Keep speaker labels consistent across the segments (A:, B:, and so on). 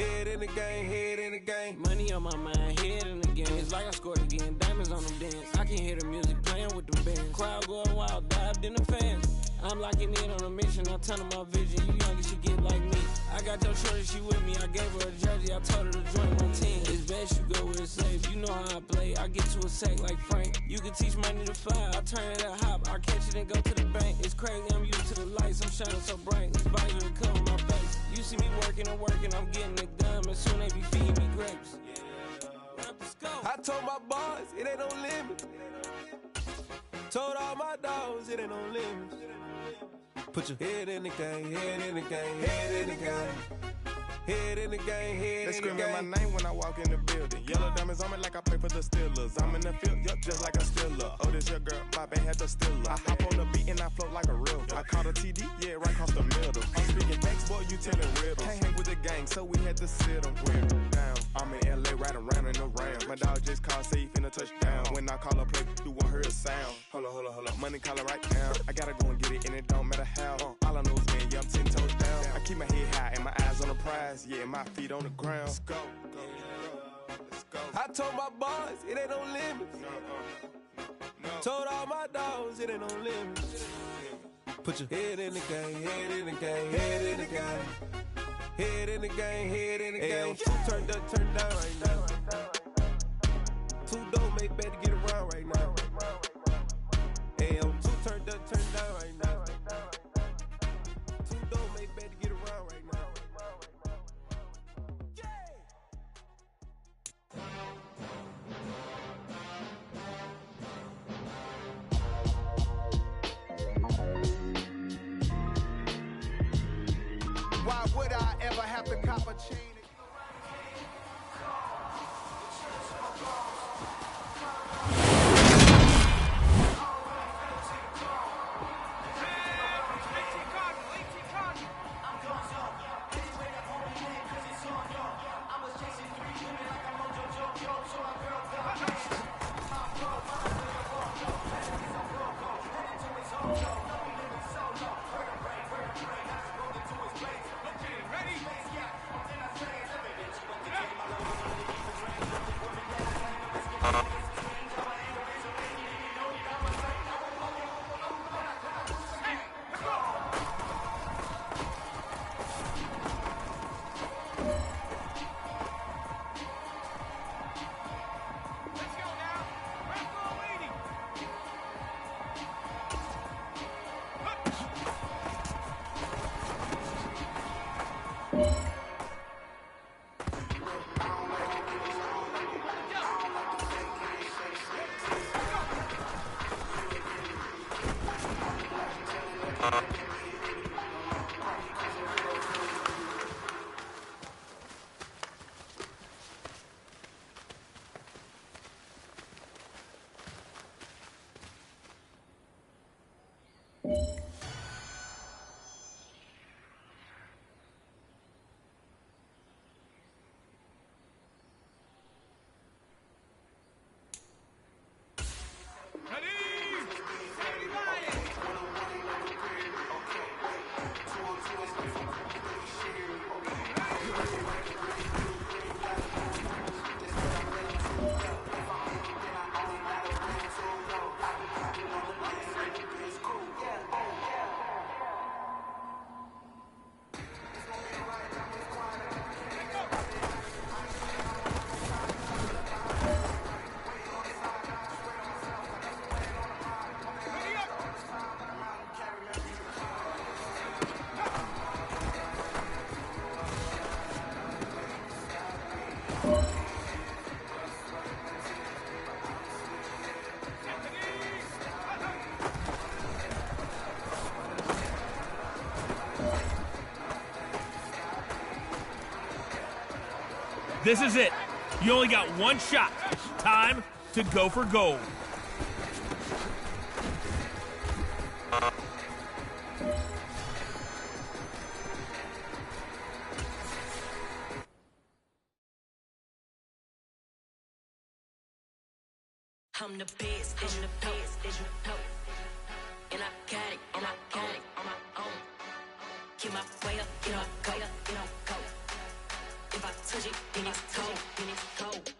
A: Head in the game, head in the game.
B: Money on my mind, head in the game. It's like I scored again, diamonds on them dance. I can hear the music playing with them bands. Crowd going wild, dived in the fans. I'm locking in on a mission, I turn on my vision. You young, she get like me. I got your shorty, she with me. I gave her a jersey, I told her to join my team. It's best you go where it's safe. You know how I play. I get to a sack like Frank. You can teach money to fly. I turn it a hop. I catch it and go to the bank. It's crazy, I'm used to the lights. I'm shining so bright. This visor to cover my face. You see me working and working, I'm getting it done. And soon they be feeding me grapes.
A: I told my boys, it ain't no limit. Told all my dogs, it ain't no limits. Put your head in the game, head in the game, head in the game. Head in the game, head
C: they
A: in the game.
C: They screaming my name when I walk in the building. Yellow diamonds on me like I play for the Steelers. I'm in the field, yup, just like a Steeler. Oh, this your girl, my band had the Steeler. I hop on the beat and I float like a river. I caught a TD, yeah, right across the middle. I'm speaking facts, boy, you telling riddles. Can't hang with the gang, so we had to sit them down. I'm in LA, riding around and around. My dog just called, say he finna touchdown. When I call a play, you won't hear a sound. Hold up, money calling right now. I gotta go and get it, and it don't matter how. All I know is man, yeah, I'm 10 toes down. I keep my head high and my eyes on the prize. Yeah, my feet on the ground. Let's go.
A: I told my boys, it ain't no limits. Told all my dogs, it ain't no limits. Put your head in the game, head in the game, head in the game. Head in the game, head in the game. Turned up, turned down right now. Two dope make better get around right now. Two turned up, turned down right now. Two dope make better get around right now.
D: Why would I ever have to cop a chain?
E: This is it. You only got one shot. Time to go for gold.
F: I'm the best, I'm the best, and I got it, and I got it on my own. Keep my way up, get up, go, get up, go. If I touch it, then it's cold, then it's cold.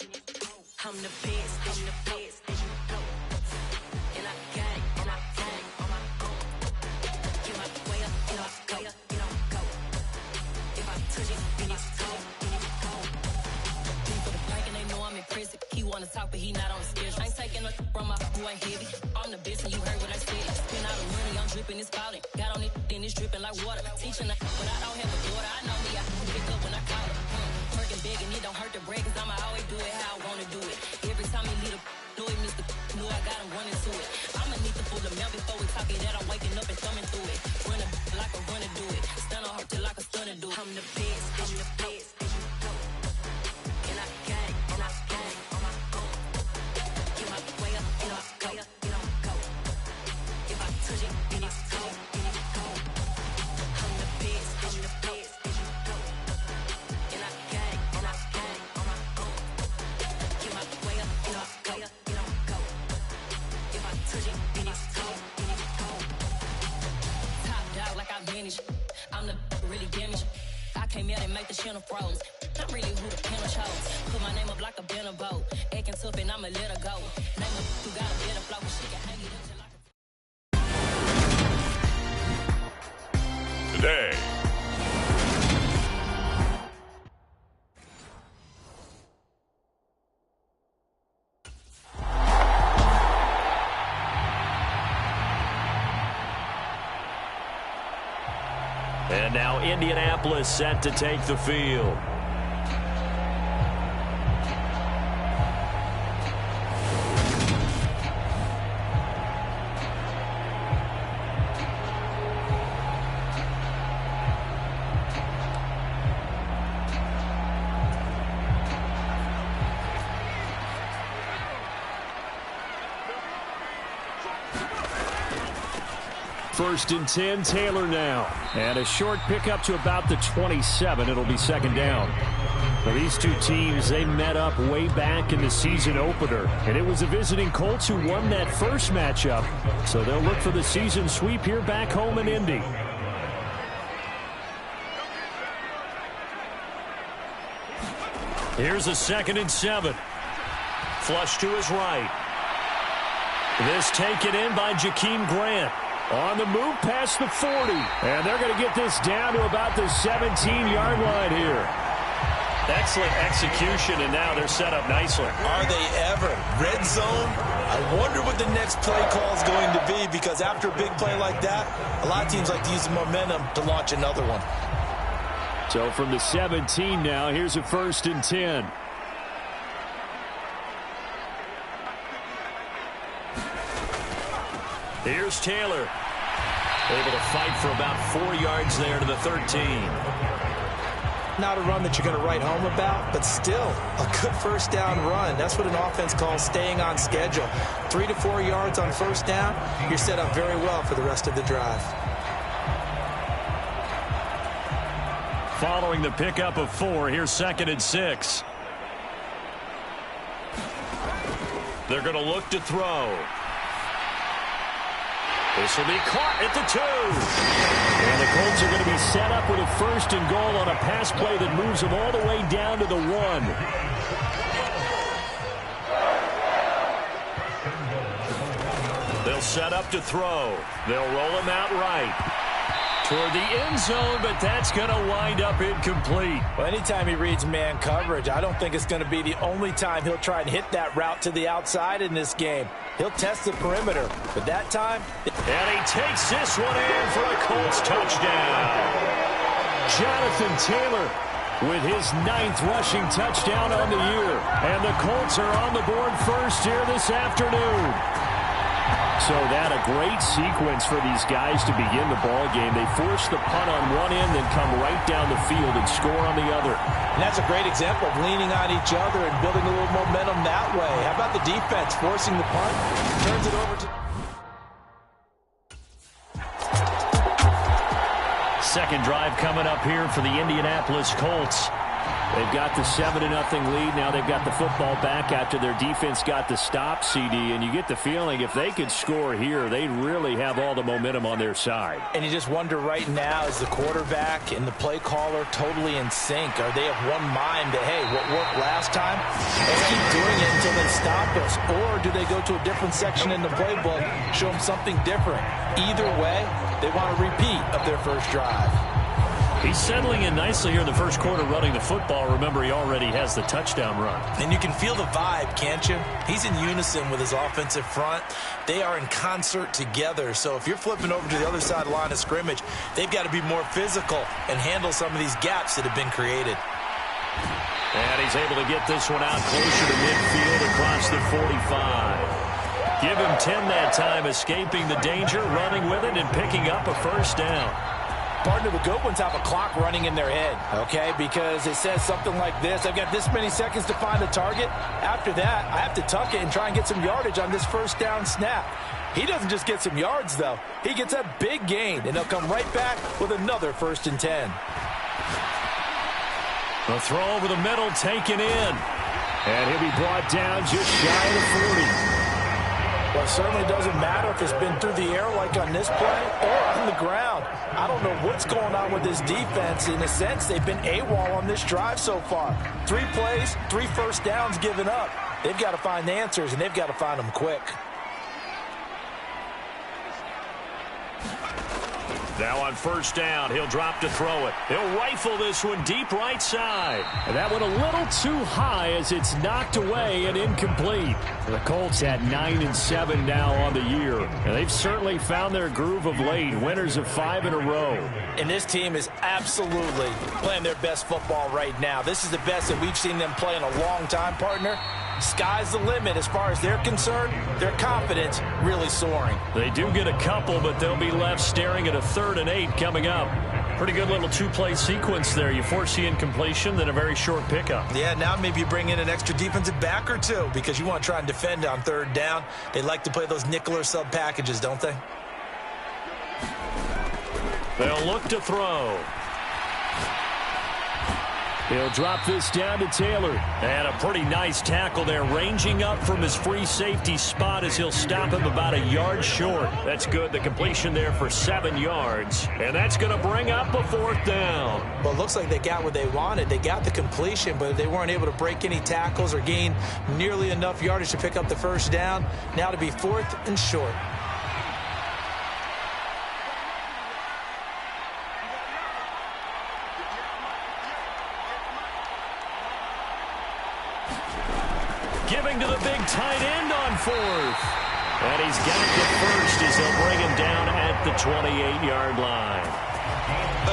F: I'm the best, I'm the best, and I got it, and I got it on my own. Get my way up, and I go, and I go. If I touch it, then it's cold, then it's cold. People the bank and they know I'm impressive. He wanna talk, but he not on the schedule. I ain't taking nothing from my who ain't heavy. I'm the best, and you heard what I said. Spend all the money, I'm dripping, it's spouting. Got on it, then it's dripping like water. Teaching, but I don't have a daughter. I know me, I pick up when I call her. Working big and it don't hurt the bread, cause I'ma always do it how I wanna do it. Every time he lead a know it, Mr. Know I got him running to it. I'ma need to pull the mail before we talk it that I'm waking up and thumbing through it. Run like a runner do it. Stun on her till like a stunner do it. I'm the best, I'm the best, and I got it, and I got it on my own. Get my way up, and I go, and I go. If I touch it, then it's cold, then it's cold. I'm the best, I'm the best, and I got it, and I got it on my own. Get my way up, and I go, and I go. If I touch it, then it's cold, then it's cold. Top dog like I manage. I'm the really damaged. I came out and make the channel froze. I'm really who the panel chose. Put my name up like a banner boat. Acting tough and I'ma let her go. Name her who got a better flow, but she can hang it up till I can.
G: Today.
H: And now Indianapolis set to take the field. First and 10, Taylor now. And a short pickup to about the 27. It'll be second down. Well, these two teams, they met up way back in the season opener. And it was the visiting Colts who won that first matchup. So they'll look for the season sweep here back home in Indy. Here's a 2nd and 7. Flush to his right. This taken in by Jakeem Grant. On the move past the 40. And they're going to get this down to about the 17-yard line here. Excellent execution, and now they're set up nicely.
I: Are they ever? Red zone? I wonder what the next play call is going to be, because after a big play like that, a lot of teams like to use the momentum to launch another one.
H: So from the 17 now, here's a 1st and 10. Here's Taylor. Able to fight for about 4 yards there to the 13.
I: Not a run that you're going to write home about, but still a good first down run. That's what an offense calls staying on schedule. 3 to 4 yards on first down, you're set up very well for the rest of the drive.
H: Following the pickup of 4, here's 2nd and 6. They're going to look to throw. This will be caught at the 2. And the Colts are going to be set up with a 1st and goal on a pass play that moves them all the way down to the 1. They'll set up to throw. They'll roll him out right. Toward the end zone, but that's going to wind up incomplete.
I: Well, anytime he reads man coverage, I don't think it's going to be the only time he'll try and hit that route to the outside in this game. He'll test the perimeter, but that time...
H: And he takes this one in for a Colts touchdown. Jonathan Taylor with his 9th rushing touchdown on the year. And the Colts are on the board first here this afternoon. So that a great sequence for these guys to begin the ball game. They force the punt on one end, then come right down the field and score on the other.
I: And that's a great example of leaning on each other and building a little momentum that way. How about the defense forcing the punt? Turns it over to...
H: Second drive coming up here for the Indianapolis Colts. They've got the 7-0 lead. Now they've got the football back after their defense got the stop, CD. And you get the feeling if they could score here, they really have all the momentum on their side.
I: And you just wonder right now, is the quarterback and the play caller totally in sync? Are they of one mind that, hey, what worked last time, let's keep doing it until they stop us? Or do they go to a different section in the playbook, show them something different? Either way, they want a repeat of their first drive.
H: He's settling in nicely here in the first quarter running the football. Remember, he already has the touchdown run.
I: And you can feel the vibe, can't you? He's in unison with his offensive front. They are in concert together. So if you're flipping over to the other side of the line of scrimmage, they've got to be more physical and handle some of these gaps that have been created.
H: And he's able to get this one out closer to midfield across the 45. Give him 10 that time, escaping the danger, running with it, and picking up a first down.
I: Partner, the good ones have a clock running in their head, okay? Because it says something like this: I've got this many seconds to find a target. After that, I have to tuck it and try and get some yardage on this first down snap. He doesn't just get some yards, though. He gets a big gain, and he'll come right back with another 1st and 10.
H: The throw over the middle taken in. And he'll be brought down just shy of the 40.
I: Well, it certainly doesn't matter if it's been through the air like on this play or on the ground. I don't know what's going on with this defense. In a sense, they've been AWOL on this drive so far. 3 plays, 3 first downs given up. They've got to find answers, and they've got to find them quick.
H: Now on first down, he'll drop to throw it. He'll rifle this one deep right side. And that one a little too high as it's knocked away and incomplete. The Colts at 9-7 now on the year. And they've certainly found their groove of late. Winners of 5 in a row.
I: And this team is absolutely playing their best football right now. This is the best that we've seen them play in a long time, partner. Sky's the limit as far as they're concerned. Their confidence really soaring.
H: They do get a couple, but they'll be left staring at a 3rd and 8 coming up. Pretty good little 2-play sequence there. You force the incompletion, then a very short pickup.
I: Yeah, now maybe you bring in an extra defensive back or two because you want to try and defend on 3rd down. They like to play those nickel or sub packages, don't they?
H: They'll look to throw. He'll drop this down to Taylor. And a pretty nice tackle there, ranging up from his free safety spot as he'll stop him about a yard short. That's good. The completion there for 7 yards. And that's going to bring up a 4th down.
I: Well, it looks like they got what they wanted. They got the completion, but they weren't able to break any tackles or gain nearly enough yardage to pick up the first down. Now to be 4th and short.
H: Giving to the big tight end on 4th. And he's got the first as he'll bring him down at the 28-yard line.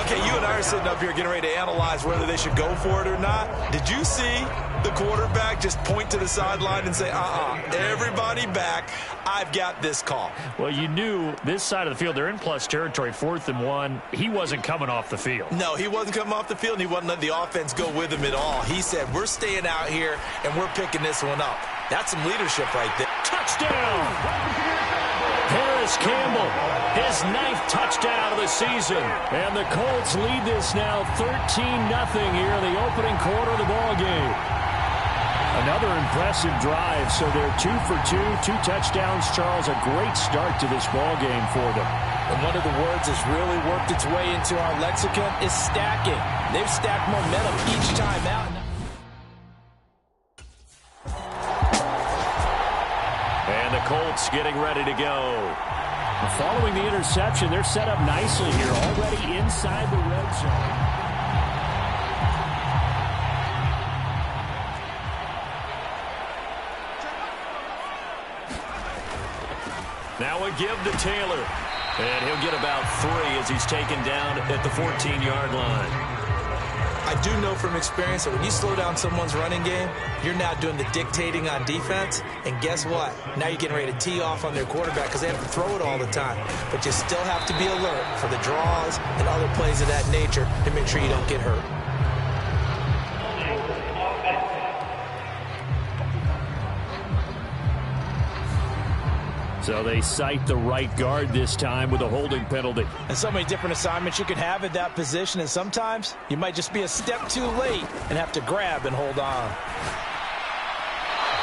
I: Okay, you and I are sitting up here getting ready to analyze whether they should go for it or not. Did you see the quarterback just point to the sideline and say, everybody back, I've got this call?
H: Well, you knew this side of the field, they're in plus territory, 4th and 1. He wasn't coming off the field.
I: No, he wasn't coming off the field, and he wasn't letting the offense go with him at all. He said, we're staying out here, and we're picking this one up. That's some leadership right there.
H: Touchdown! Harris Campbell, his 9th touchdown of the season. And the Colts lead this now 13-0 here in the opening quarter of the ball game. Another impressive drive, so they're 2 for 2, 2 touchdowns. Charles, a great start to this ball game for them.
I: And one of the words that's really worked its way into our lexicon is stacking. They've stacked momentum each time out.
H: And the Colts getting ready to go. Following the interception, they're set up nicely here, already inside the red zone. Now a give to Taylor. And he'll get about 3 as he's taken down at the 14-yard line.
I: I do know from experience that when you slow down someone's running game, you're now doing the dictating on defense. And guess what? Now you're getting ready to tee off on their quarterback because they have to throw it all the time. But you still have to be alert for the draws and other plays of that nature to make sure you don't get hurt.
H: So they cite the right guard this time with a holding penalty.
I: And so many different assignments you can have at that position, and sometimes you might just be a step too late and have to grab and hold on.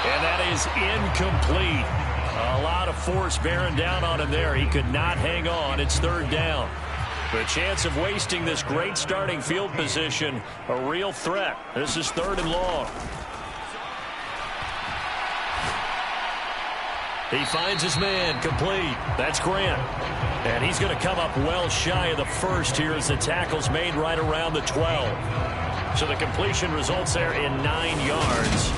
H: And that is incomplete. A lot of force bearing down on him there. He could not hang on. It's third down. The chance of wasting this great starting field position, a real threat. This is third and long. He finds his man, complete. That's Grant. And he's going to come up well shy of the first here as the tackle's made right around the 12. So the completion results there in 9 yards.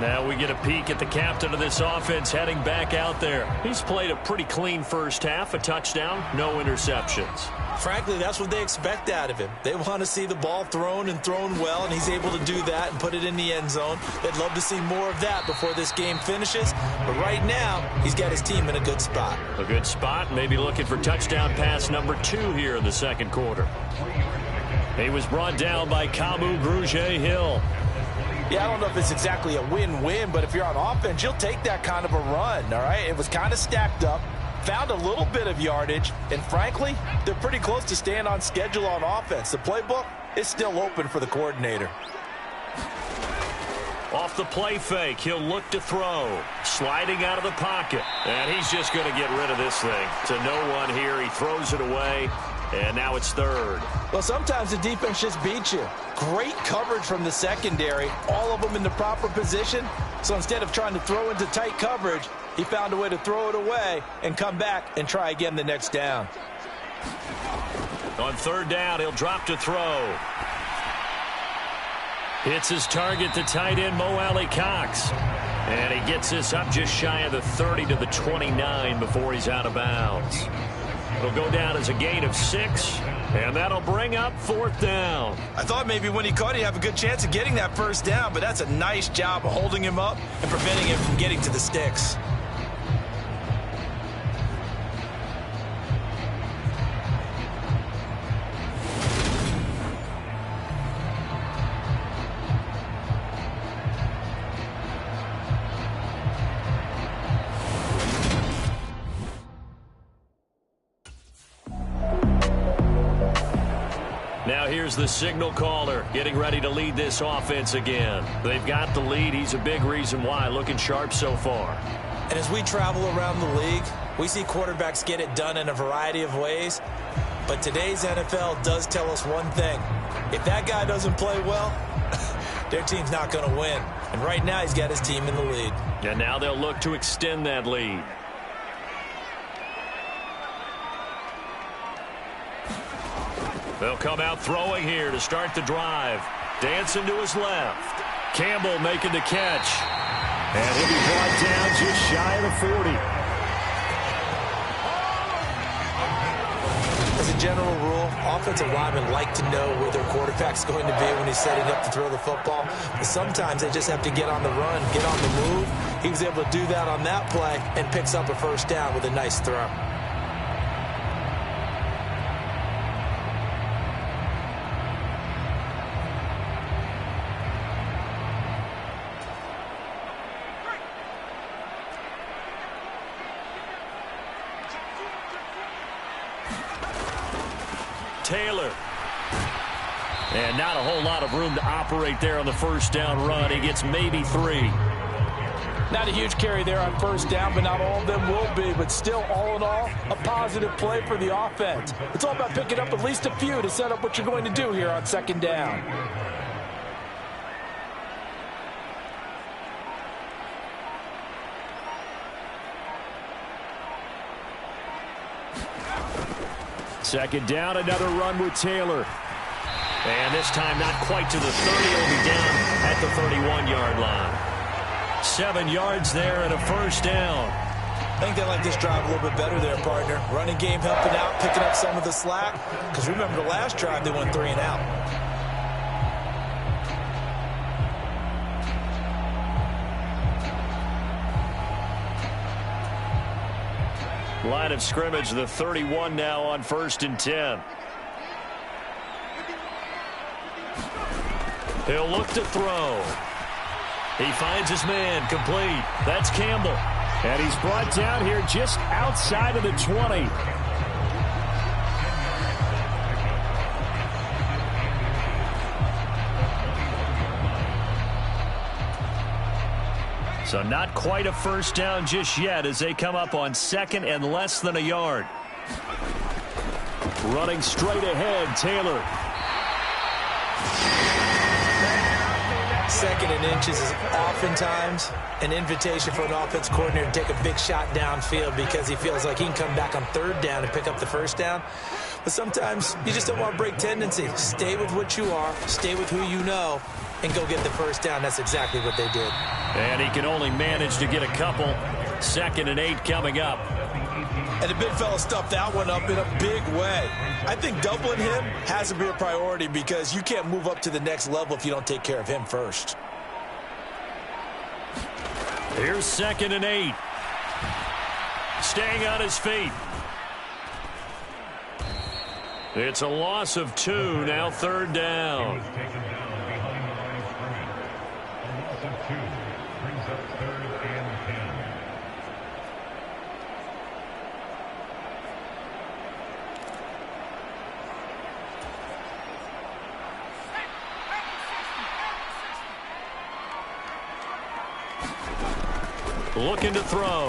H: Now we get a peek at the captain of this offense heading back out there. He's played a pretty clean first half, a touchdown, no interceptions.
I: Frankly, that's what they expect out of him. They want to see the ball thrown and thrown well, and he's able to do that and put it in the end zone. They'd love to see more of that before this game finishes. But right now, he's got his team in a good spot.
H: A good spot, maybe looking for touchdown pass number 2 here in the second quarter. He was brought down by Kamu Grugier-Hill.
I: Yeah, I don't know if it's exactly a win-win, but if you're on offense, you'll take that kind of a run, all right? It was kind of stacked up, found a little bit of yardage, and frankly, they're pretty close to staying on schedule on offense. The playbook is still open for the coordinator.
H: Off the play fake, he'll look to throw. Sliding out of the pocket. And he's just going to get rid of this thing. To no one here, he throws it away. And now it's third.
I: Well, sometimes the defense just beats you. Great coverage from the secondary, all of them in the proper position. So instead of trying to throw into tight coverage, he found a way to throw it away and come back and try again the next down.
H: On third down, he'll drop to throw. Hits his target, the tight end, Mo Alley-Cox. And he gets this up just shy of the 30 to the 29 before he's out of bounds. It'll go down as a gain of 6, and that'll bring up fourth down.
I: I thought maybe when he caught, he'd have a good chance of getting that first down, but that's a nice job of holding him up and preventing him from getting to the sticks.
H: Now here's the signal caller getting ready to lead this offense again. They've got the lead. He's a big reason why. Looking sharp so far.
I: And as we travel around the league, we see quarterbacks get it done in a variety of ways. But today's NFL does tell us one thing. If that guy doesn't play well, their team's not going to win. And right now he's got his team in the lead.
H: And now they'll look to extend that lead. They'll come out throwing here to start the drive. Dancing to his left. Campbell making the catch. And he'll be brought down just shy of the 40.
I: As a general rule, offensive linemen like to know where their quarterback's going to be when he's setting up to throw the football. But sometimes they just have to get on the run, get on the move. He was able to do that on that play and picks up a first down with a nice throw.
H: Taylor. And not a whole lot of room to operate there on the first down run. He gets maybe 3.
I: Not a huge carry there on first down, but not all of them will be. But still, all in all, a positive play for the offense. It's all about picking up at least a few to set up what you're going to do here on second down.
H: Second down, another run with Taylor. And this time not quite to the 30. It'll be down at the 31-yard line. 7 yards there and a first down.
I: I think they like this drive a little bit better there, partner. Running game helping out, picking up some of the slack. Because remember the last drive, they went 3 and out.
H: Line of scrimmage, the 31 now on 1st and 10. He'll look to throw. He finds his man, complete. That's Campbell. And he's brought down here just outside of the 20. So not quite a first down just yet as they come up on second and less than a yard. Running straight ahead, Taylor.
I: Second and inches is oftentimes an invitation for an offense coordinator to take a big shot downfield because he feels like he can come back on third down and pick up the first down. But sometimes you just don't want to break tendency. Stay with what you are, stay with who you know, and go get the first down. That's exactly what they did.
H: And he can only manage to get a couple. 2nd and 8 coming up.
I: And the big fella stuffed that one up in a big way. I think doubling him has to be a priority because you can't move up to the next level if you don't take care of him first.
H: Here's 2nd and 8. Staying on his feet. It's a loss of 2, now 3rd down. Looking to throw.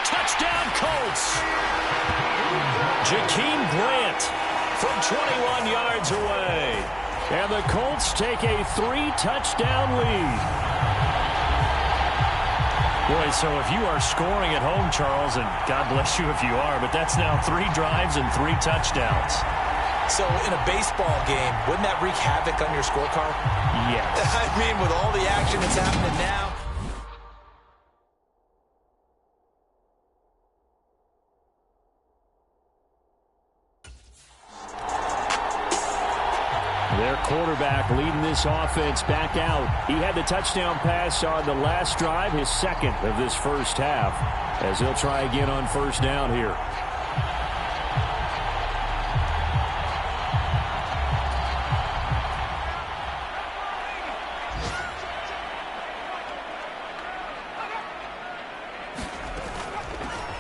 H: Touchdown, Colts. Jakeem Grant from 21 yards away. And the Colts take a 3-touchdown lead. Boy, so if you are scoring at home, Charles, and God bless you if you are, but that's now 3 drives and 3 touchdowns.
I: So in a baseball game, wouldn't that wreak havoc on your scorecard?
H: Yes.
I: I mean, with all the action that's happening now.
H: Their quarterback leading this offense back out. He had the touchdown pass on the last drive, his 2nd of this first half, as he'll try again on first down here.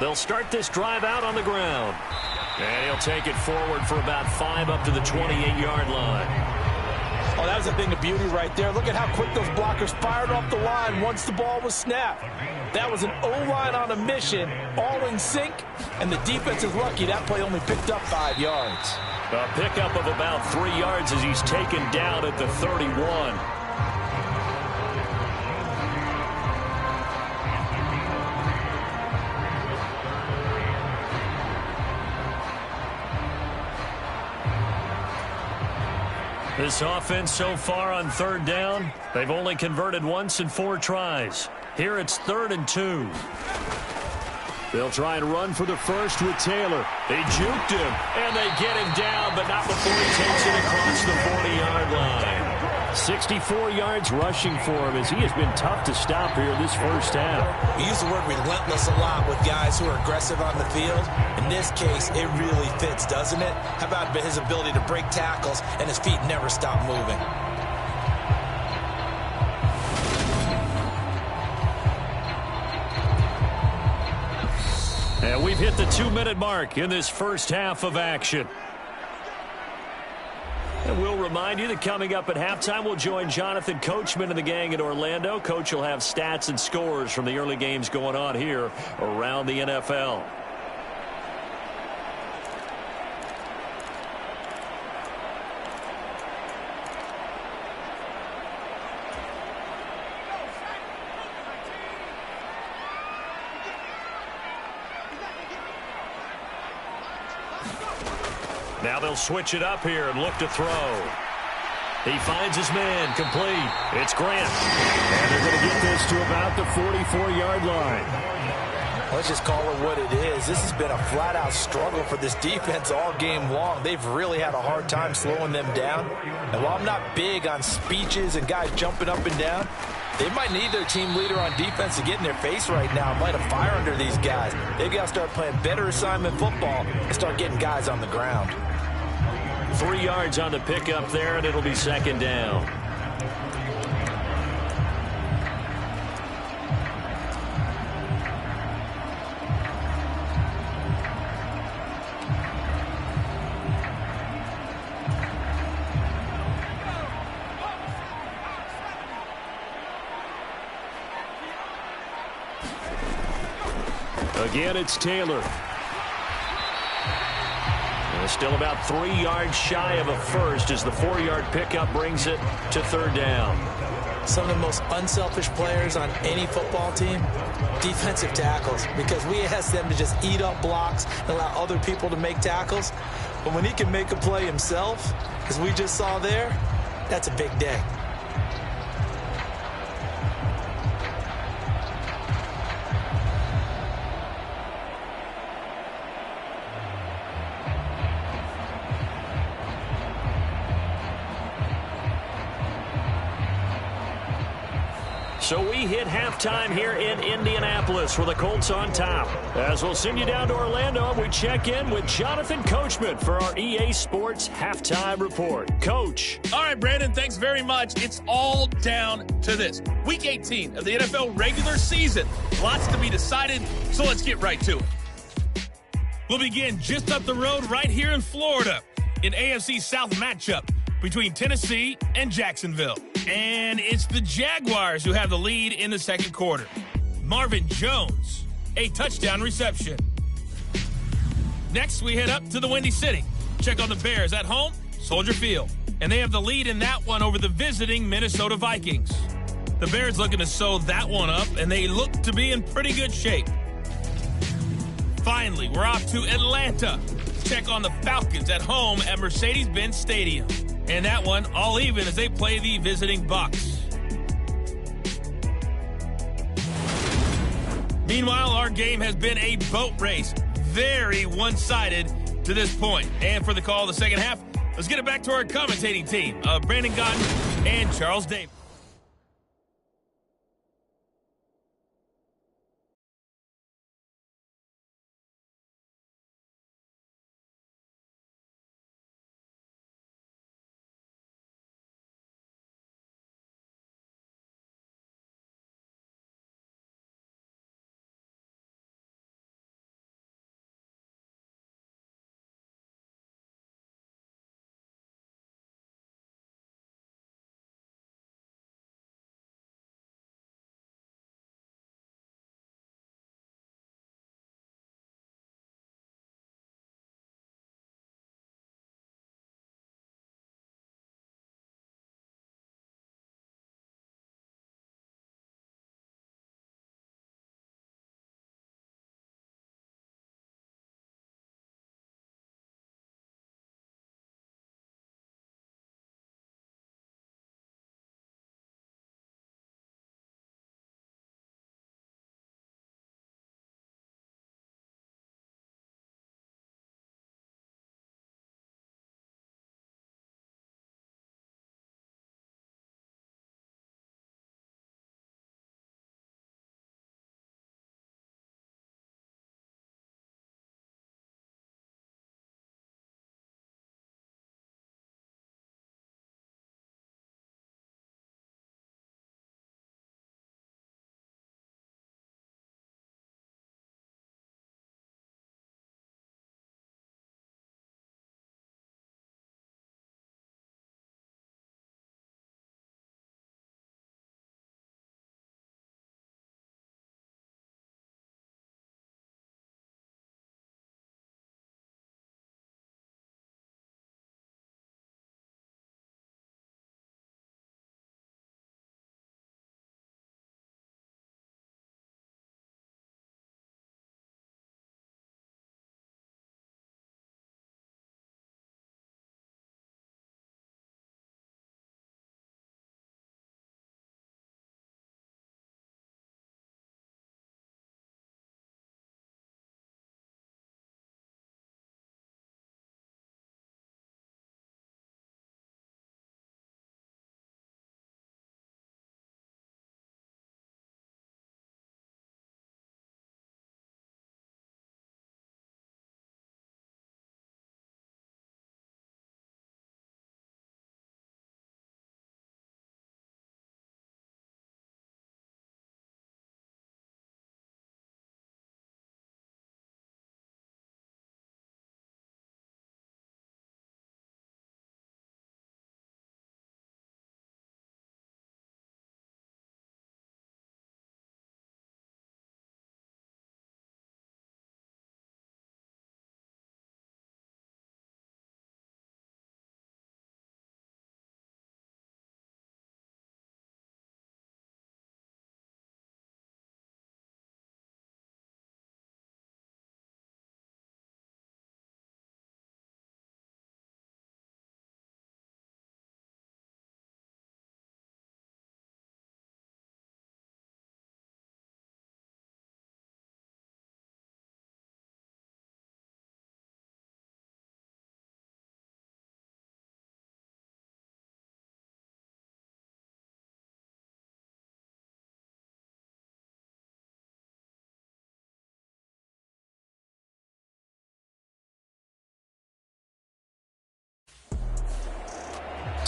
H: They'll start this drive out on the ground. And he'll take it forward for about 5 up to the 28-yard line.
I: Oh, that was a thing of beauty right there. Look at how quick those blockers fired off the line once the ball was snapped. That was an O-line on a mission, all in sync, and the defense is lucky that play only picked up 5 yards.
H: A pickup of about 3 yards as he's taken down at the 31. This offense so far on 3rd down, they've only converted once in 4 tries. Here it's 3rd and 2. They'll try and run for the first with Taylor. They juked him, and they get him down, but not before he takes it across the 40-yard line. 64 yards rushing for him as he has been tough to stop here this first half.
I: We use the word relentless a lot with guys who are aggressive on the field. In this case, it really fits, doesn't it? How about his ability to break tackles and his feet never stop moving?
H: And we've hit the 2-minute mark in this first half of action. And we'll remind you that coming up at halftime, we'll join Jonathan Coachman and the gang in Orlando. Coach will have stats and scores from the early games going on here around the NFL. Now they'll switch it up here and look to throw. He finds his man, complete. It's Grant. And they're going to get this to about the 44-yard line.
I: Let's just call it what it is. This has been a flat-out struggle for this defense all game long. They've really had a hard time slowing them down. And while I'm not big on speeches and guys jumping up and down, they might need their team leader on defense to get in their face right now and light a fire under these guys. They've got to start playing better assignment football and start getting guys on the ground.
H: 3 yards on the pickup there, and it'll be second down. Again, it's Taylor. And still about 3 yards shy of a first as the 4-yard pickup brings it to third down.
I: Some of the most unselfish players on any football team, defensive tackles, because we ask them to just eat up blocks and allow other people to make tackles. But when he can make a play himself, as we just saw there, that's a big day.
H: So we hit halftime here in Indianapolis with the Colts on top. As we'll send you down to Orlando, we check in with Jonathan Coachman for our EA Sports Halftime Report. Coach.
E: All right, Brandon, thanks very much. It's all down to this. Week 18 of the NFL regular season. Lots to be decided, so let's get right to it. We'll begin just up the road right here in Florida in AFC South matchup between Tennessee and Jacksonville. And it's the Jaguars who have the lead in the second quarter. Marvin Jones, a touchdown reception. Next, we head up to the Windy City. Check on the Bears at home, Soldier Field. And they have the lead in that one over the visiting Minnesota Vikings. The Bears looking to sew that one up, and they look to be in pretty good shape. Finally, we're off to Atlanta. Check on the Falcons at home at Mercedes-Benz Stadium. And that one all even as they play the visiting Bucs. Meanwhile, our game has been a boat race. Very one-sided to this point. And for the call of the second half, let's get it back to our commentating team of Brandon Gotton and Charles Davis.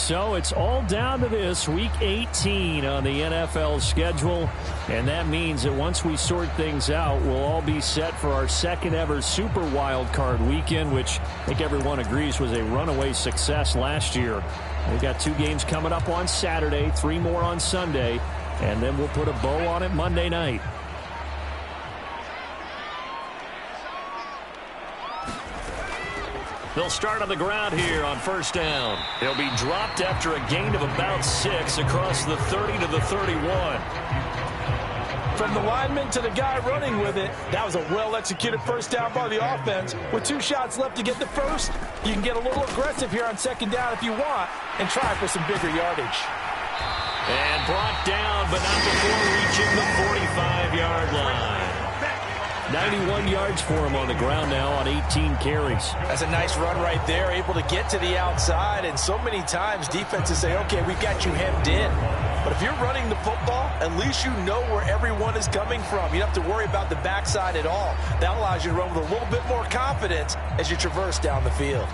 H: So it's all down to this, Week 18 on the NFL schedule. And that means that once we sort things out, we'll all be set for our second ever Super Wild Card weekend, which I think everyone agrees was a runaway success last year. We've got 2 games coming up on Saturday, 3 more on Sunday, and then we'll put a bow on it Monday night. They'll start on the ground here on first down. They'll be dropped after a gain of about 6 across the 30 to the 31.
I: From the lineman to the guy running with it, that was a well-executed first down by the offense. With 2 shots left to get the first, you can get a little aggressive here on second down if you want and try for some bigger yardage.
H: And brought down, but not before reaching the 45-yard line. 91 yards for him on the ground now on 18 carries.
I: That's a nice run right there, able to get to the outside. And so many times defenses say, okay, we've got you hemmed in. But if you're running the football, at least you know where everyone is coming from. You don't have to worry about the backside at all. That allows you to run with a little bit more confidence as you traverse down the field.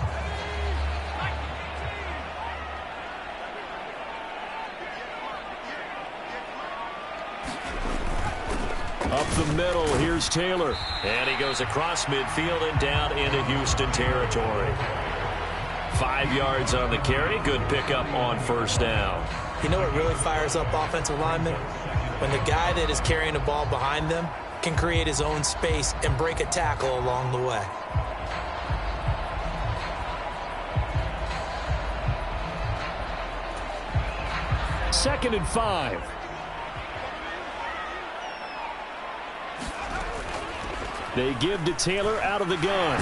H: Up the middle, here's Taylor. And he goes across midfield and down into Houston territory. 5 yards on the carry. Good pickup on first down.
I: You know what really fires up offensive linemen? When the guy that is carrying the ball behind them can create his own space and break a tackle along the way.
H: Second and 5. They give to Taylor out of the gun.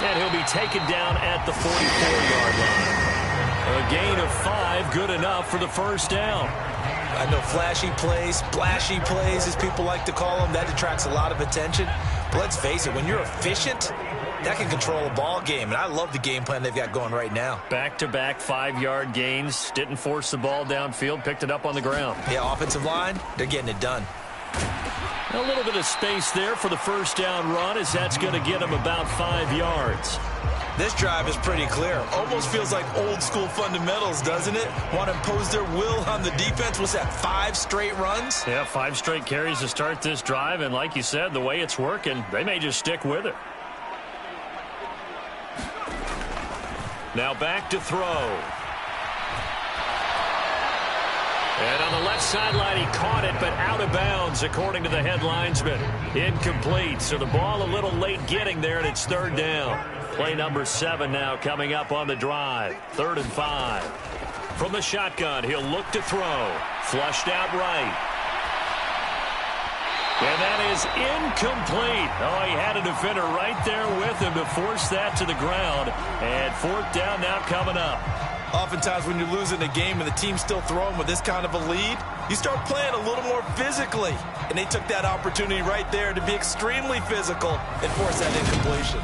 H: And he'll be taken down at the 44-yard line. A gain of 5, good enough for the first down.
I: I know flashy plays, splashy plays, as people like to call them, that attracts a lot of attention. But let's face it, when you're efficient, that can control a ball game. And I love the game plan they've got going right now.
H: Back-to-back 5-yard gains. Didn't force the ball downfield, picked it up on the ground.
I: Yeah, offensive line, they're getting it done.
H: A little bit of space there for the first down run, as that's going to get him about 5 yards.
I: This drive is pretty clear. Almost feels like old school fundamentals, doesn't it? Want to impose their will on the defense. What's that, 5 straight runs?
H: Yeah, 5 straight carries to start this drive. And like you said, the way it's working, they may just stick with it. Now back to throw. And on the left sideline, he caught it, but out of bounds, according to the head linesman. Incomplete, so the ball a little late getting there, and it's third down. Play number 7 now coming up on the drive. 3rd and 5. From the shotgun, he'll look to throw. Flushed out right. And that is incomplete. Oh, he had a defender right there with him to force that to the ground. And 4th down now coming up.
I: Oftentimes when you're losing a game and the team's still throwing with this kind of a lead, you start playing a little more physically. And they took that opportunity right there to be extremely physical and force that incompletion.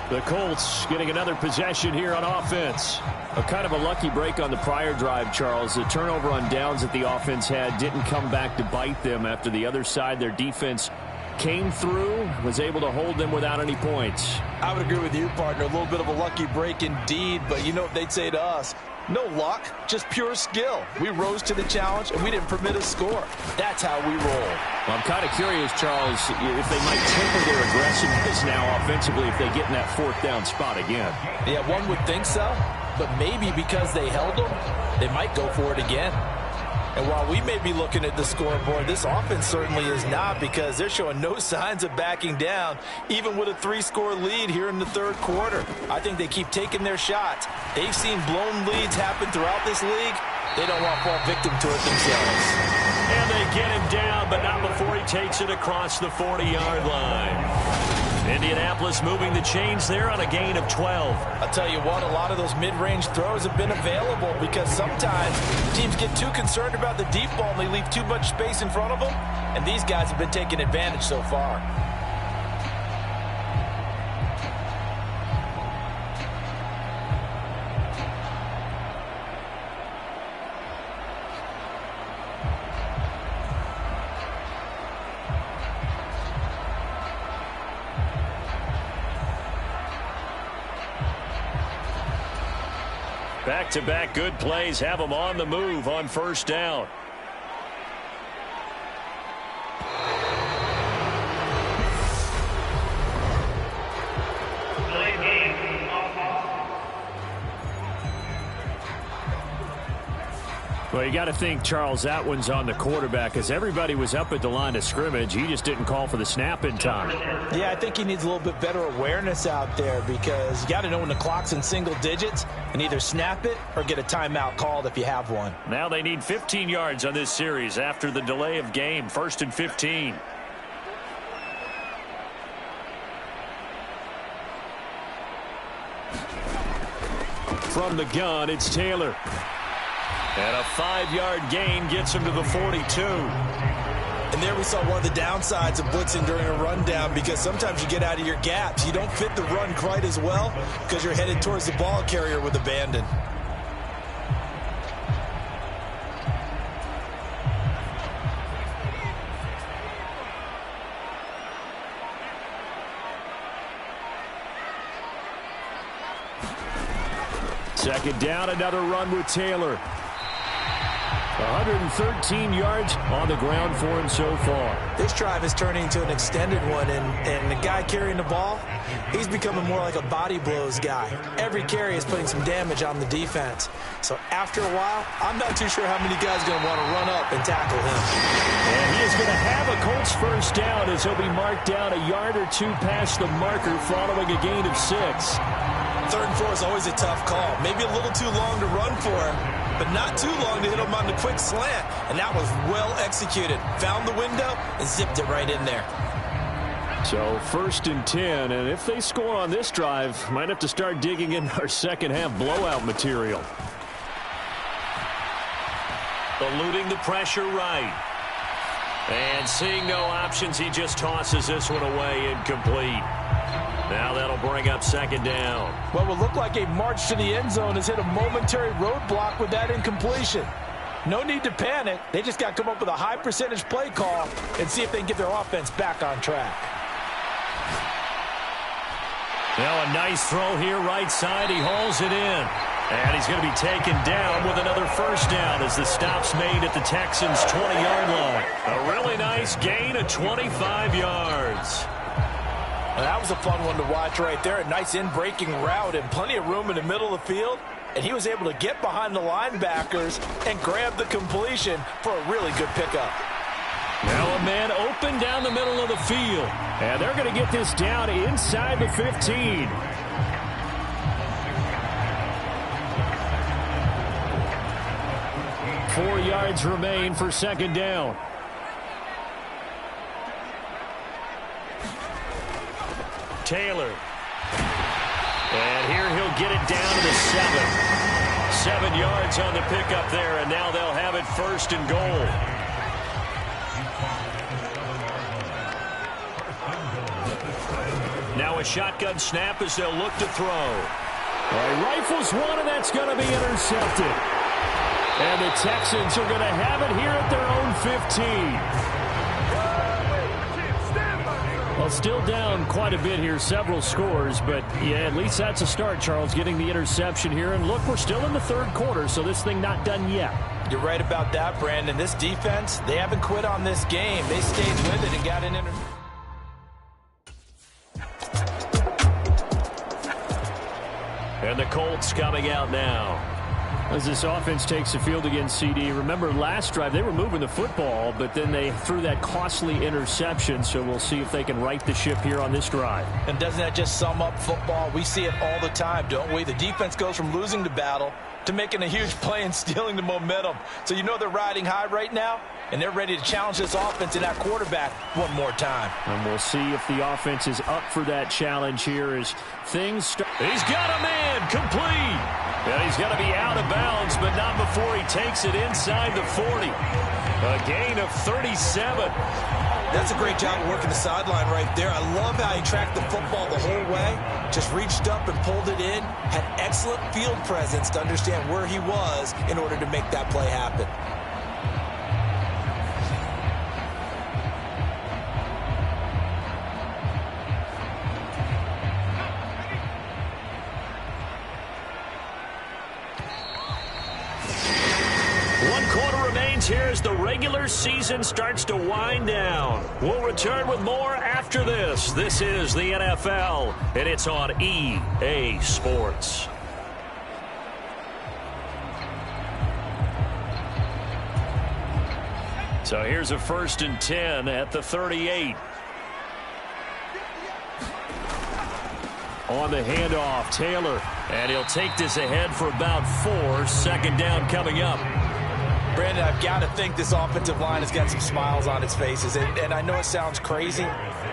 H: The Colts getting another possession here on offense. A kind of a lucky break on the prior drive, Charles. The turnover on downs that the offense had didn't come back to bite them after the other side. Their defense came through, was able to hold them without any points.
I: I would agree with you, partner. A little bit of a lucky break indeed, but you know what they'd say to us? No luck, just pure skill. We rose to the challenge, and we didn't permit a score. That's how we roll.
H: Well, I'm kind of curious, Charles, if they might temper their aggressiveness now offensively if they get in that 4th down spot again.
I: Yeah, one would think so, but maybe because they held them, they might go for it again. And while we may be looking at the scoreboard, this offense certainly is not, because they're showing no signs of backing down, even with a 3-score lead here in the 3rd quarter. I think they keep taking their shots. They've seen blown leads happen throughout this league. They don't want to fall victim to it themselves.
H: And they get him down, but not before he takes it across the 40-yard line. Indianapolis moving the chains there on a gain of 12.
I: I'll tell you what, a lot of those mid-range throws have been available, because sometimes teams get too concerned about the deep ball and they leave too much space in front of them, and these guys have been taking advantage so far.
H: Back-to-back good plays have them on the move on first down. Well, you got to think, Charles, that one's on the quarterback as everybody was up at the line of scrimmage. He just didn't call for the snap in time.
I: Yeah, I think he needs a little bit better awareness out there because you got to know when the clock's in single digits and either snap it or get a timeout called if you have one.
H: Now they need 15 yards on this series after the delay of game. 1st and 15. From the gun, it's Taylor. And a 5-yard gain gets him to the 42.
I: And there we saw one of the downsides of blitzing during a rundown because sometimes you get out of your gaps. You don't fit the run quite as well because you're headed towards the ball carrier with abandon.
H: Second down, another run with Taylor. 113 yards on the ground for him so far.
I: This drive is turning into an extended one, and the guy carrying the ball, he's becoming more like a body blows guy. Every carry is putting some damage on the defense. So after a while, I'm not too sure how many guys are going to want to run up and tackle him.
H: And he is going to have a Colts first down as he'll be marked down a yard or two past the marker following a gain of 6.
I: 3rd and 4 is always a tough call. Maybe a little too long to run for him, but not too long to hit him on the quick slant. And that was well executed. Found the window and zipped it right in there.
H: So 1st and 10, and if they score on this drive, might have to start digging in our second half blowout material. Eluding the pressure right. And seeing no options, he just tosses this one away incomplete. Now that'll bring up 2nd down.
I: What will look like a march to the end zone has hit a momentary roadblock with that incompletion. No need to panic. They just got to come up with a high percentage play call and see if they can get their offense back on track.
H: Now a nice throw here right side. He hauls it in. And he's going to be taken down with another first down as the stop's made at the Texans' 20-yard line. A really nice gain of 25 yards.
I: Well, that was a fun one to watch right there. A nice in-breaking route and plenty of room in the middle of the field. And he was able to get behind the linebackers and grab the completion for a really good pickup.
H: Now a man open down the middle of the field. And they're going to get this down inside the 15. Four yards remain for 2nd down. Taylor. And here he'll get it down to the 7. 7 yards on the pickup there, and now they'll have it 1st and goal. Now a shotgun snap as they'll look to throw. Well, he rifles one, and that's going to be intercepted. And the Texans are going to have it here at their own 15. Well, still down quite a bit here, several scores, but yeah, at least that's a start, Charles, getting the interception here. And look, we're still in the 3rd quarter, so this thing not done yet.
I: You're right about that, Brandon. This defense, they haven't quit on this game. They stayed with it and got an interception.
H: And the Colts coming out now. As this offense takes the field against CD, remember last drive they were moving the football, but then they threw that costly interception, so we'll see if they can right the ship here on this drive.
I: And doesn't that just sum up football? We see it all the time, don't we? The defense goes from losing the battle to making a huge play and stealing the momentum. So you know they're riding high right now, and they're ready to challenge this offense and that quarterback one more time.
H: And we'll see if the offense is up for that challenge here as things start. He's got a man complete. And he's going to be out of bounds, but not before he takes it inside the 40. A gain of 37.
I: That's a great job of working the sideline right there. I love how he tracked the football the whole way. Just reached up and pulled it in. Had excellent field presence to understand where he was in order to make that play happen.
H: regular season starts to wind down. We'll return with more after this. This is the NFL, and it's on EA Sports. So here's a 1st and 10 at the 38. On the handoff, Taylor. And he'll take this ahead for about 4. 2nd down coming up.
I: Brandon, I've got to think this offensive line has got some smiles on its faces. And I know it sounds crazy,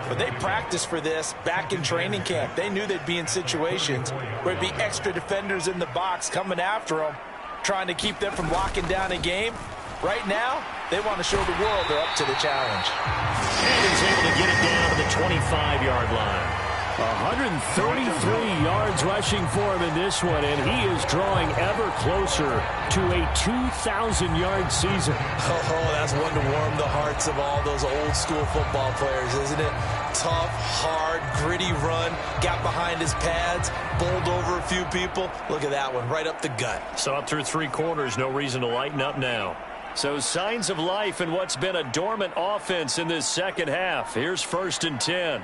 I: but they practiced for this back in training camp. They knew they'd be in situations where it'd be extra defenders in the box coming after them, trying to keep them from locking down a game. Right now, they want to show the world they're up to the challenge.
H: And he's able to get it down to the 25-yard line. 133 yards rushing for him in this one, and he is drawing ever closer to a 2,000-yard season.
I: Oh, that's one to warm the hearts of all those old-school football players, isn't it? Tough, hard, gritty run, got behind his pads, bowled over a few people. Look at that one, right up the gut.
H: Saw it through 3 quarters, no reason to lighten up now. So signs of life in what's been a dormant offense in this second half. Here's 1st and 10.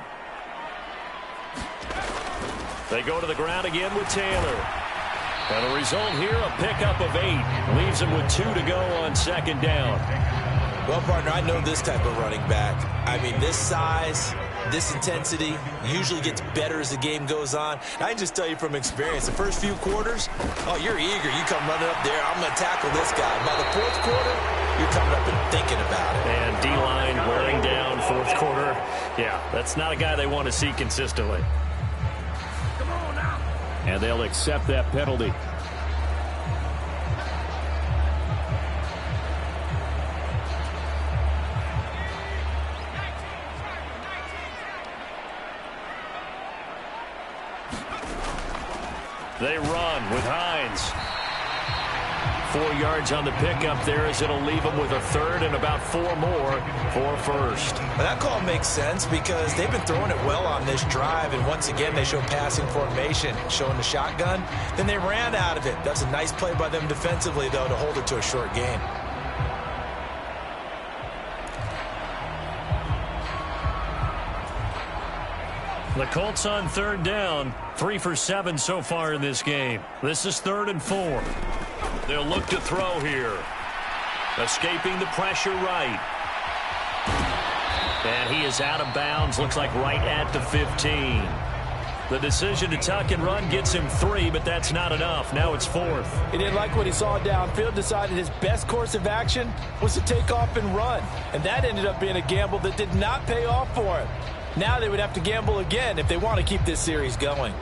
H: They go to the ground again with Taylor. And the result here, a pickup of 8. Leaves him with 2 to go on 2nd down.
I: Well, partner, I know this type of running back. I mean, this size, this intensity usually gets better as the game goes on. I can just tell you from experience, the first few quarters, oh, you're eager. You come running up there, I'm going to tackle this guy. By the 4th quarter, you're coming up and thinking about it.
H: And D-line wearing down 4th quarter. Yeah, that's not a guy they want to see consistently. And they'll accept that penalty. They run with Hines. 4 yards on the pickup there as it'll leave them with a 3rd and about 4 more for 1st.
I: Well, that call makes sense because they've been throwing it well on this drive, and once again they show passing formation, showing the shotgun. Then they ran out of it. That's a nice play by them defensively, though, to hold it to a short gain.
H: The Colts on 3rd down, 3 for 7 so far in this game. This is 3rd and 4. They'll look to throw here. Escaping the pressure right. And he is out of bounds, looks like right at the 15. The decision to tuck and run gets him 3, but that's not enough. Now it's 4th.
I: He didn't like what he saw downfield, decided his best course of action was to take off and run. And that ended up being a gamble that did not pay off for him. Now they would have to gamble again if they want to keep this series going.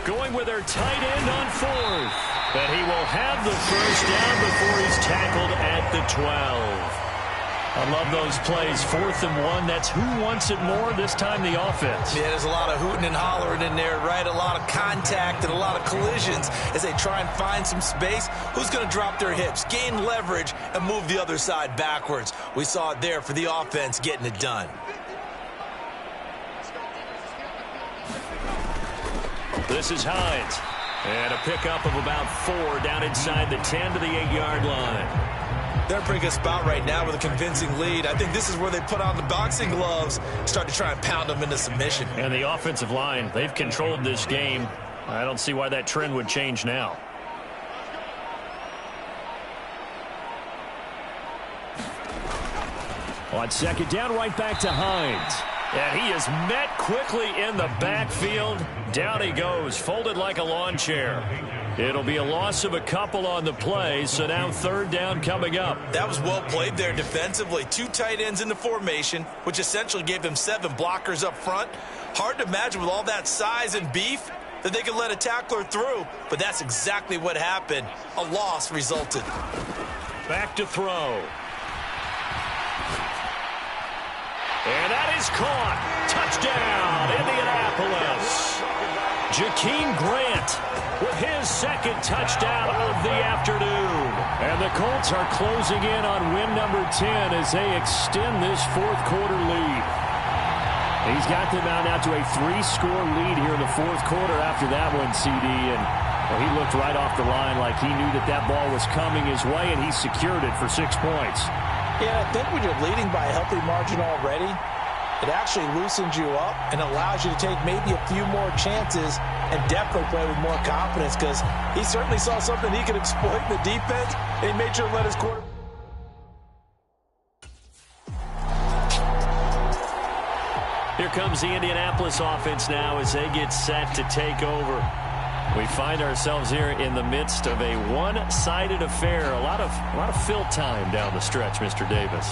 H: Going with their tight end on 4th. And he will have the 1st down before he's tackled at the 12. I love those plays. 4th and 1. That's who wants it more, this time the offense.
I: Yeah, there's a lot of hooting and hollering in there, right? A lot of contact and a lot of collisions as they try and find some space. Who's going to drop their hips, gain leverage, and move the other side backwards? We saw it there for the offense getting it done.
H: This is Hines. And a pickup of about 4 down inside the 10 to the 8-yard line.
I: They're in a pretty good spot right now with a convincing lead. I think this is where they put on the boxing gloves, start to try and pound them into submission.
H: And the offensive line, they've controlled this game. I don't see why that trend would change now. On 2nd down, right back to Hines. And he is met quickly in the backfield. Down he goes, folded like a lawn chair. It'll be a loss of a couple on the play, so now 3rd down coming up.
I: That was well played there defensively. 2 tight ends in the formation, which essentially gave them 7 blockers up front. Hard to imagine with all that size and beef, that they could let a tackler through, but that's exactly what happened. A loss resulted.
H: Back to throw. And that is caught. Touchdown, Indianapolis. Jakeem Grant with his second touchdown of the afternoon. And the Colts are closing in on win number 10 as they extend this fourth quarter lead. He's got them out now to a 3-score lead here in the fourth quarter after that one, CD. And well, he looked right off the line like he knew that that ball was coming his way, and he secured it for 6 points.
I: Yeah, I think when you're leading by a healthy margin already, it actually loosens you up and allows you to take maybe a few more chances and definitely play with more confidence, because he certainly saw something he could exploit in the defense, and he made sure to let his quarterback.
H: Here comes the Indianapolis offense now as they get set to take over. We find ourselves here in the midst of a one-sided affair. A lot of fill time down the stretch, Mr. Davis.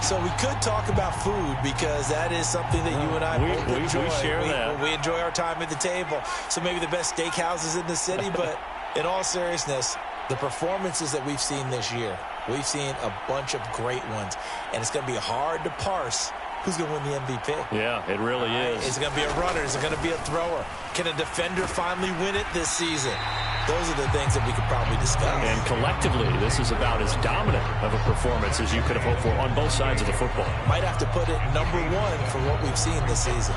I: So we could talk about food, because that is something that you and I both enjoy.
H: We share that.
I: We enjoy our time at the table. So maybe the best steakhouses in the city, but in all seriousness, the performances that we've seen this year, we've seen a bunch of great ones, and it's going to be hard to parse who's going to win the MVP.
H: Yeah, it really is.
I: Is it going to be a runner? Is it going to be a thrower? Can a defender finally win it this season? Those are the things that we could probably discuss.
H: And collectively, this is about as dominant of a performance as you could have hoped for on both sides of the football.
I: Might have to put it number 1 for what we've seen this season.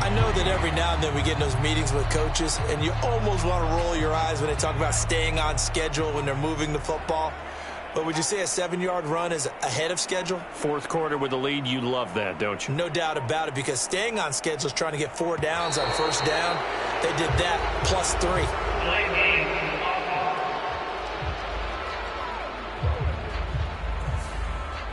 I: I know that every now and then we get in those meetings with coaches, and you almost want to roll your eyes when they talk about staying on schedule when they're moving the football. But would you say a 7-yard run is ahead of schedule?
H: Fourth quarter with the lead, you love that, don't you?
I: No doubt about it, because staying on schedule is trying to get 4 downs on first down. They did that plus 3.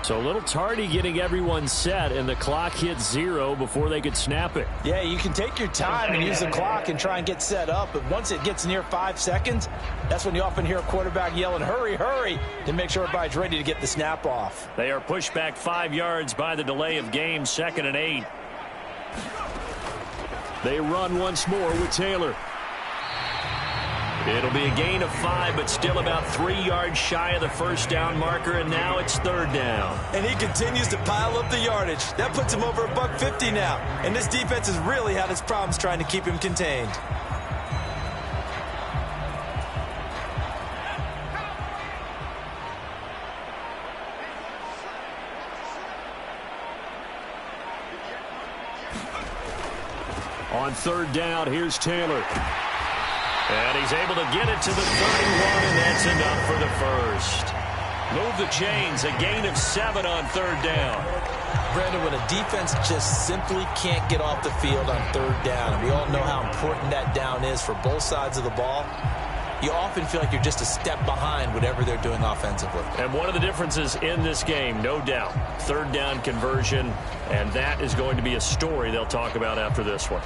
H: So a little tardy getting everyone set, and the clock hit 0 before they could snap it.
I: Yeah, you can take your time and use the clock and try and get set up, but once it gets near 5 seconds, that's when you often hear a quarterback yelling, hurry, hurry, to make sure everybody's ready to get the snap off.
H: They are pushed back 5 yards by the delay of game, 2nd and 8. They run once more with Taylor. It'll be a gain of 5, but still about 3 yards shy of the first down marker, and now it's 3rd down.
I: And he continues to pile up the yardage. That puts him over $150 now, and this defense has really had its problems trying to keep him contained.
H: On 3rd down, here's Taylor. And he's able to get it to the 31, and that's enough for the first. Move the chains, a gain of 7 on 3rd down.
I: Brandon, when a defense just simply can't get off the field on 3rd down, and we all know how important that down is for both sides of the ball, you often feel like you're just a step behind whatever they're doing offensively.
H: And one of the differences in this game, no doubt, 3rd down conversion, and that is going to be a story they'll talk about after this one.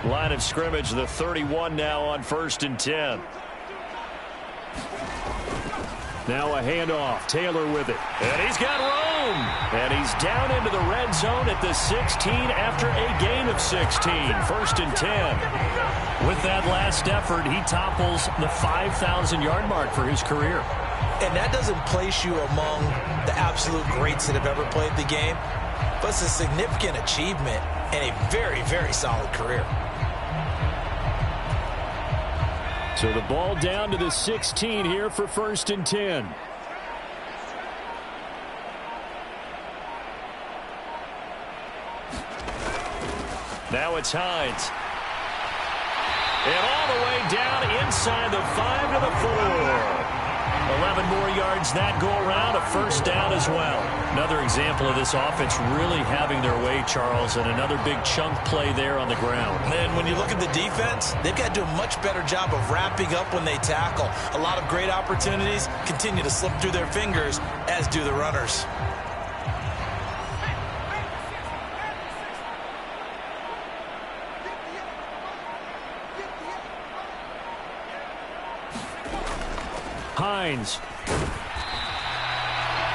H: Line of scrimmage, the 31 now on 1st and 10. Now a handoff. Taylor with it. And he's got room. And he's down into the red zone at the 16 after a gain of 16. 1st and 10. With that last effort, he topples the 5,000-yard mark for his career.
I: And that doesn't place you among the absolute greats that have ever played the game, but it's a significant achievement and a very, very solid career.
H: So the ball down to the 16 here for 1st and 10. Now it's Hines. And all the way down inside the 5 to the 4. 11 more yards that go around, a 1st down as well. Another example of this offense really having their way, Charles, and another big chunk play there on the ground.
I: And when you look at the defense, they've got to do a much better job of wrapping up when they tackle. A lot of great opportunities continue to slip through their fingers, as do the runners. Hines.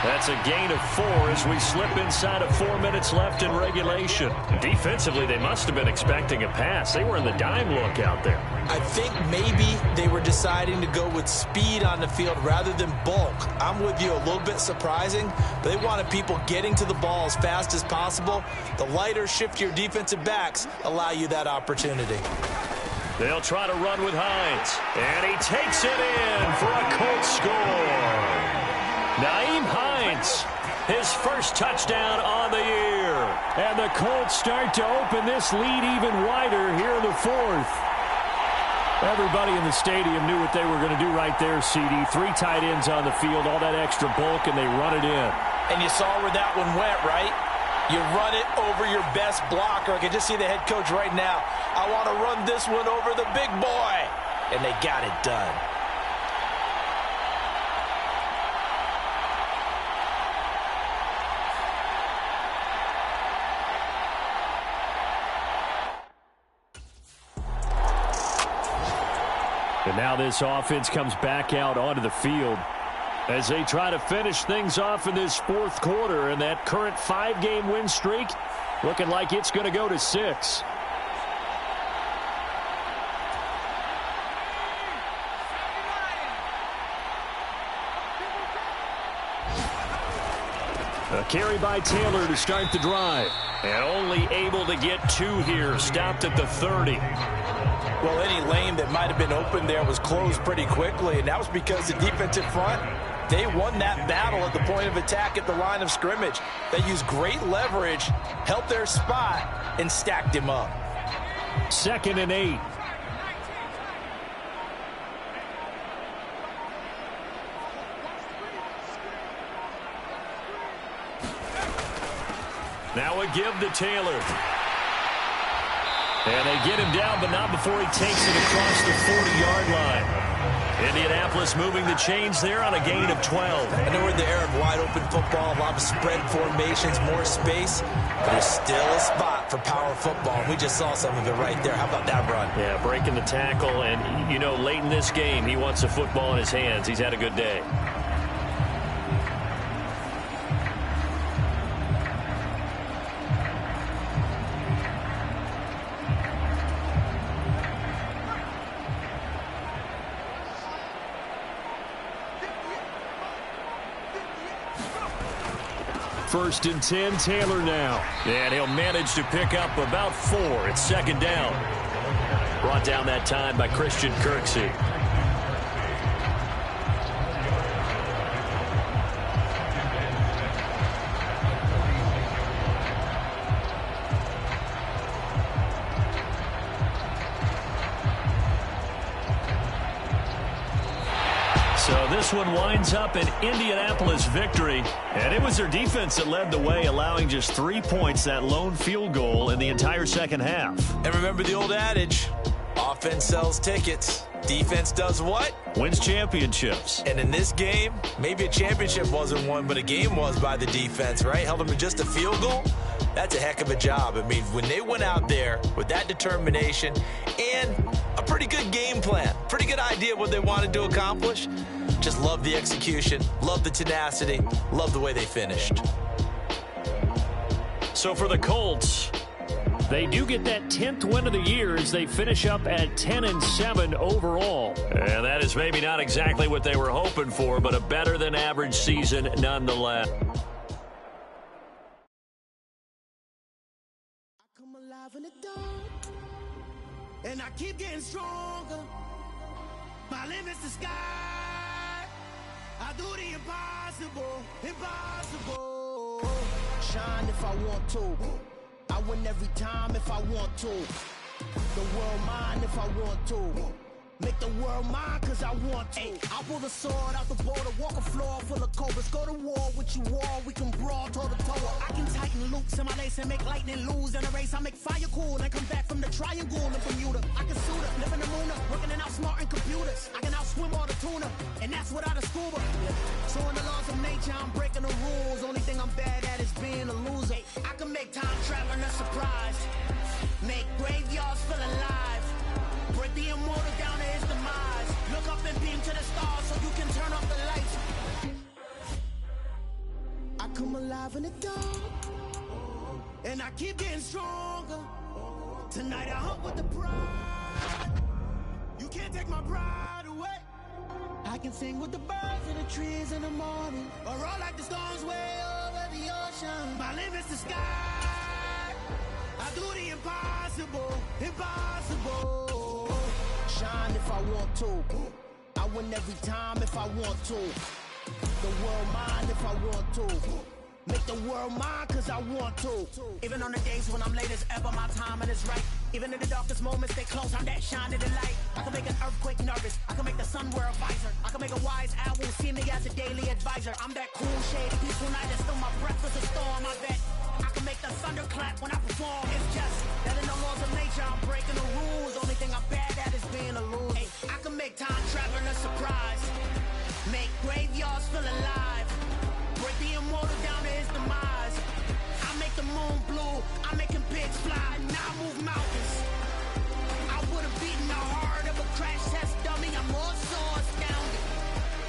H: That's a gain of 4 as we slip inside of 4 minutes left in regulation. Defensively, they must have been expecting a pass. They were in the dime look out there.
I: I think maybe they were deciding to go with speed on the field rather than bulk. I'm with you, a little bit surprising, but they wanted people getting to the ball as fast as possible. The lighter, shiftier defensive backs allow you that opportunity.
H: They'll try to run with Hines, and he takes it in for a Colts score. Nyheim Hines, his first touchdown on the year.
G: And the Colts start to open this lead even wider here in the 4th. Everybody in the stadium knew what they were going to do right there, CD. 3 tight ends on the field, all that extra bulk, and they run it in.
I: And you saw where that one went, right? You run it over your best blocker. I can just see the head coach right now. I want to run this one over the big boy. And they got it done.
H: And now this offense comes back out onto the field as they try to finish things off in this 4th quarter. And that current 5-game win streak looking like it's going to go to 6. A carry by Taylor to start the drive. And only able to get 2 here. Stopped at the 30.
I: Well, any lane that might have been open there was closed pretty quickly, and that was because the defensive front, they won that battle at the point of attack at the line of scrimmage. They used great leverage, held their spot, and stacked him up.
H: 2nd and 8. Now a give to Taylor. And they get him down, but not before he takes it across the 40-yard line. Indianapolis moving the chains there on a gain of 12.
I: I know we're in the era of wide-open football, a lot of spread formations, more space, but there's still a spot for power football. We just saw some of it right there. How about that run?
H: Yeah, breaking the tackle, and, you know, late in this game, he wants the football in his hands. He's had a good day. First and 10, Taylor now. And he'll manage to pick up about 4. It's 2nd down. Brought down that time by Christian Kirksey. So this one winds up an Indianapolis victory, and it was their defense that led the way, allowing just 3 points, that lone field goal in the entire second half.
I: And remember the old adage, offense sells tickets. Defense does what?
H: Wins championships.
I: And in this game, maybe a championship wasn't won, but a game was by the defense, right? Held them to just a field goal. That's a heck of a job. I mean, when they went out there with that determination and a pretty good game plan, pretty good idea of what they wanted to accomplish, just love the execution, love the tenacity, love the way they finished.
H: So for the Colts, they do get that 10th win of the year as they finish up at 10-7 overall. And that is maybe not exactly what they were hoping for, but a better than average season nonetheless.
J: In the dark, and I keep getting stronger. My limit's the sky. I do the impossible, impossible. Shine if I want to. I win every time if I want to. The world mine if I want to. Make the world mine cause I want to. I pull the sword out the border, walk a floor full of cobras. Go to war with you all, we can brawl toe to toe. I can tighten loops in my lace and make lightning lose in a race. I make fire cool and come back from the triangle in Bermuda. I can suit up, live in the moon, working and outsmarting computers. I can outswim all the tuna, and that's without a scuba. So in the laws of nature, I'm breaking the rules. Only thing I'm bad at is being a loser. I can make time traveling a surprise. Make graveyards feel alive. Break the immortal down to his demise. Look up and beam to the stars so you can turn off the lights. I come alive in the dark, and I keep getting stronger. Tonight I hunt with the pride. You can't take my pride away. I can sing with the birds and the trees in the morning, or roll like the storms way over the ocean. My limit's the sky. I do the impossible, impossible. Shine if I want to. I win every time if I want to. The world mine if I want to. Make the world mine cause I want to. Even on the days when I'm late as ever, my timing is right. Even in the darkest moments, stay close, I'm that shining the light. I can make an earthquake nervous, I can make the sun wear a visor. I can make a wise owl see me as a daily advisor. I'm that cool, shady, peaceful night and still my breath is a storm, I bet. I can make the thunder clap when I perform. It's just that in the laws of nature, I'm breaking the rules. Only thing I'm bad at is being a loser. Hey, I can make time traveling a surprise. Make graveyards feel alive. Break the immortal down to his demise. I make the moon blue, I'm making pigs fly. Now I move mountains. I would've beaten the heart of a crash test dummy. I'm more so astounded.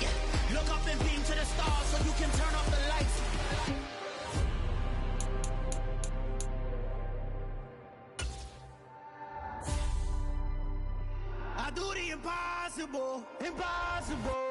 J: Yeah. Look up and beam to the stars so you can turn off the lights. I do the impossible, impossible.